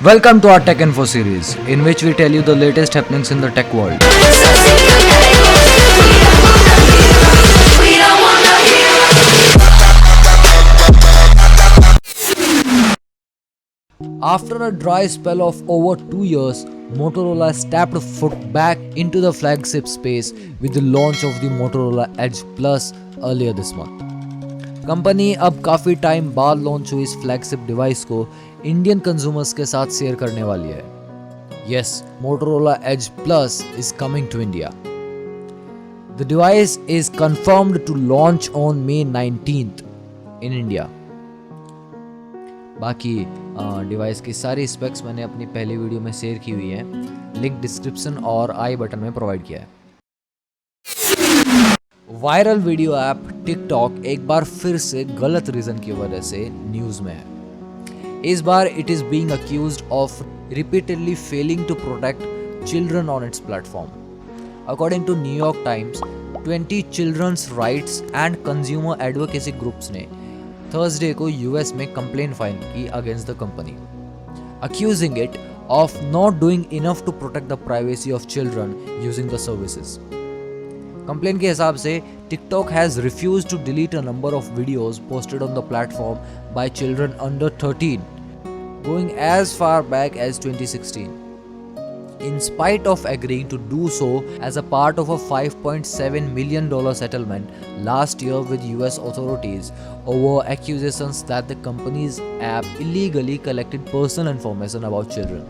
Welcome to our Tech Info series, in which we tell you the latest happenings in the tech world. After a dry spell of over 2 years, Motorola stepped foot back into the flagship space with the launch of the Motorola Edge Plus earlier this month. Company अब काफ़ी time बाद launch हुई इस flagship device को Indian consumers के साथ share करने वाली है. Yes, Motorola Edge Plus is coming to India. The device is confirmed to launch on May 19th in India. बाकी डिवाइस की सारी स्पेक्स मैंने अपनी पहली वीडियो में शेयर की हुई है. लिंक डिस्क्रिप्शन और आई बटन में प्रोवाइड किया है. वायरल वीडियो ऐप टिकटॉक एक बार फिर से गलत रीजन की वजह से न्यूज में है. इस बार it is being accused of repeatedly failing to protect children on its platform. According to New York Times, 20 children's rights and consumer advocacy groups ने थर्सडे को यूएस में कंप्लेंट फाइल की against the company, accusing it of not doing enough to protect the privacy of children using the services. Complaint के हिसाब से TikTok has refused to delete a number of videos posted on the platform by children under 13, going as far back as 2016. In spite of agreeing to do so as a part of a $5.7 million settlement last year with US authorities over accusations that the company's app illegally collected personal information about children.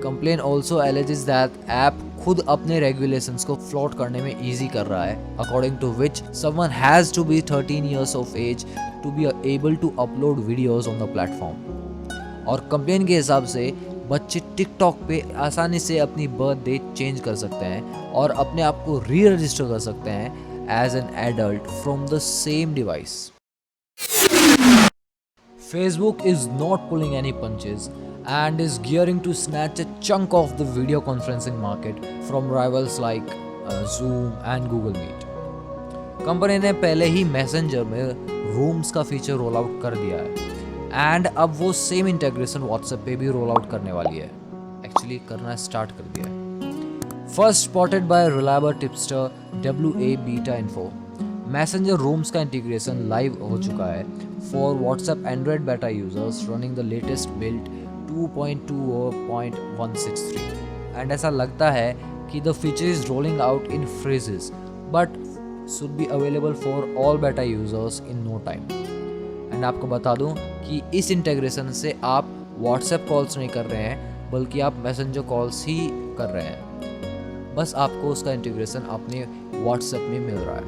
Complaint also alleges that app खुद अपने regulations को float करने में easy कर रहा है, according to which someone has to be 13 years of age to be able to upload videos on the platform. और complaint के हिसाब से बच्चे टिकटॉक पे आसानी से अपनी बर्थ डेट चेंज कर सकते हैं और अपने आप को री रजिस्टर कर सकते हैं as an adult from the same device. Facebook is not pulling any punches and is gearing to snatch a chunk of the video conferencing market from rivals like Zoom and Google Meet. Company ने पहले ही messenger में rooms का feature roll out कर दिया है and अब वो same integration WhatsApp पे भी रोल आउट करने वाली है. एक्चुअली करना स्टार्ट कर दिया है. First spotted by reliable tipster WA beta info, messenger rooms का इंटीग्रेशन लाइव हो चुका है for WhatsApp Android beta users running the latest build 2.2.163. And ऐसा लगता है कि the feature is rolling out in phases but should be available for all beta users in no time. And आपको बता दूं कि इस इंटीग्रेशन से आप व्हाट्सएप कॉल्स नहीं कर रहे हैं बल्कि आप मैसेंजर कॉल्स ही कर रहे हैं. बस आपको उसका इंटीग्रेशन अपने व्हाट्सएप में मिल रहा है.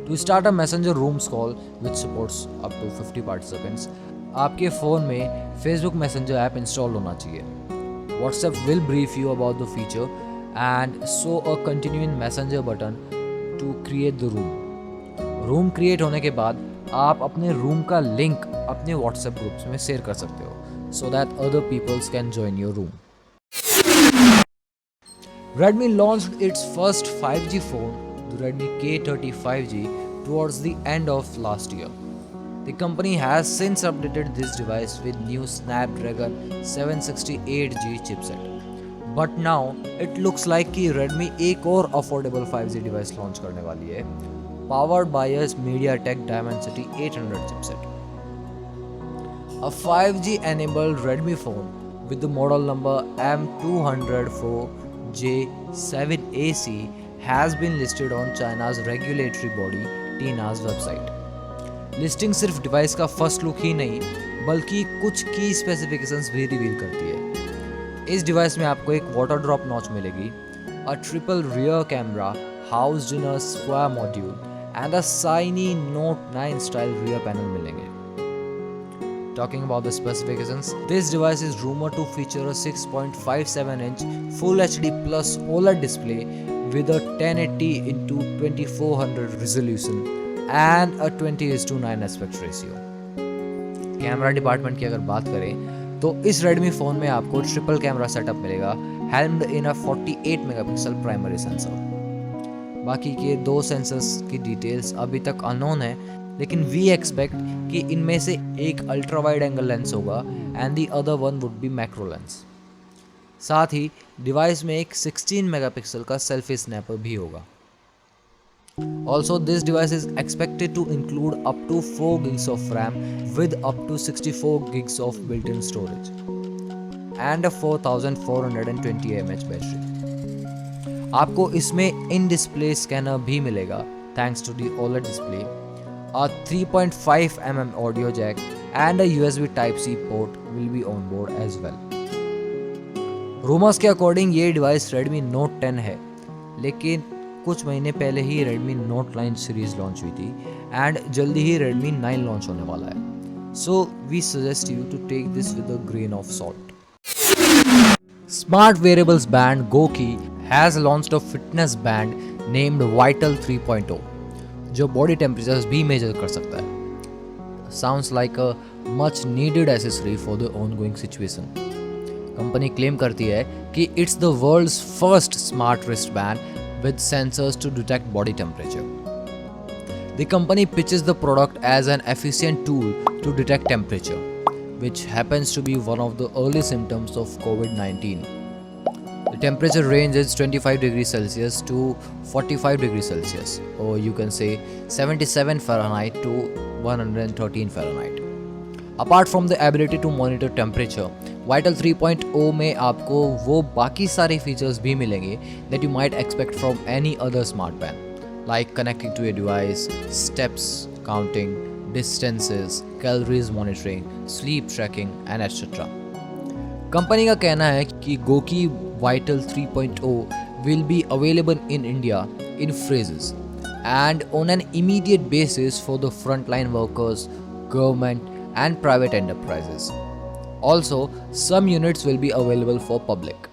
To start a messenger rooms call which supports up to 50 participants, आपके फ़ोन में Facebook मैसेंजर ऐप इंस्टॉल होना चाहिए. WhatsApp will brief you about the feature and show a continuing messenger button to create the room. Room create होने के बाद आप अपने room का लिंक अपने व्हाट्सएप ग्रुप्स में शेयर कर सकते हो so that other peoples can join your room. Redmi launched its first 5G phone, the Redmi K30 5G, towards the end of last year. The company has since updated this device with new Snapdragon 768G chipset. But now it looks like कि Redmi एक और affordable 5G device launch करने वाली है, powered by its MediaTek Dimensity 800 chipset. A 5G enabled Redmi phone with the model number M204J7AC has been listed on China's regulatory body TINA's website. Listing सिर्फ device का first look ही नहीं बल्कि कुछ की specifications भी रिवील करती है. इस डिवाइस में आपको एक वाटर ड्रॉप नॉच मिलेगी, a triple rear camera housed in a square module and a shiny Note 9 style rear panel मिलेंगे. Talking about the specifications, this device is rumored to feature a 6.57-inch Full HD Plus OLED display with a 1080 into 2400 resolution and a 20:9 aspect ratio. Camera department की अगर बात करें तो इस Redmi phone में आपको triple camera setup मिलेगा हेल्म्ड इन अ 48 megapixel primary sensor. बाकी के दो सेंसर्स की डिटेल्स अभी तक अननोन है लेकिन वी एक्सपेक्ट कि इनमें से एक अल्ट्रा वाइड एंगल लेंस होगा and the other one would be macro lens. साथ ही डिवाइस में एक 16 मेगापिक्सल का सेल्फी स्नैपर भी होगा। Also, this device is expected to include up to 4 gigs of RAM with up to 64 gigs of built-in storage and a 4420 mAh battery. आपको इसमें in display scanner भी मिलेगा thanks to the OLED display, a 3.5 mm audio jack and a USB Type-C port will be on board as well। Rumours के according ये device Redmi Note 10 है, लेकिन कुछ महीने पहले ही Redmi Note 9 सीरीज लॉन्च हुई थी एंड जल्दी ही Redmi 9 लॉन्च होने वाला है। So we suggest you to take this with a grain of salt. Smart wearables band Goki has launched a fitness band named Vital 3.0 जो बॉडी टेम्परेचर्स भी major कर सकता है। Sounds like a much needed accessory for the ongoing situation. Company claim करती है कि it's the world's first smart wrist band with sensors to detect body temperature. The company pitches the product as an efficient tool to detect temperature, which happens to be one of the early symptoms of COVID-19. The temperature range is 25 degrees Celsius to 45 degrees Celsius, or you can say 77 Fahrenheit to 113 Fahrenheit. Apart from the ability to monitor temperature, Vital 3.0 में आपको वो बाकी सारे features भी मिलेंगे that you might expect from any other smart band, like connecting to a device, steps counting, distances, calories monitoring, sleep tracking, and etc. Company का कहना है कि Goki Vital 3.0 will be available in India in phases and on an immediate basis for the frontline workers, government, and private enterprises. Also, some units will be available for public.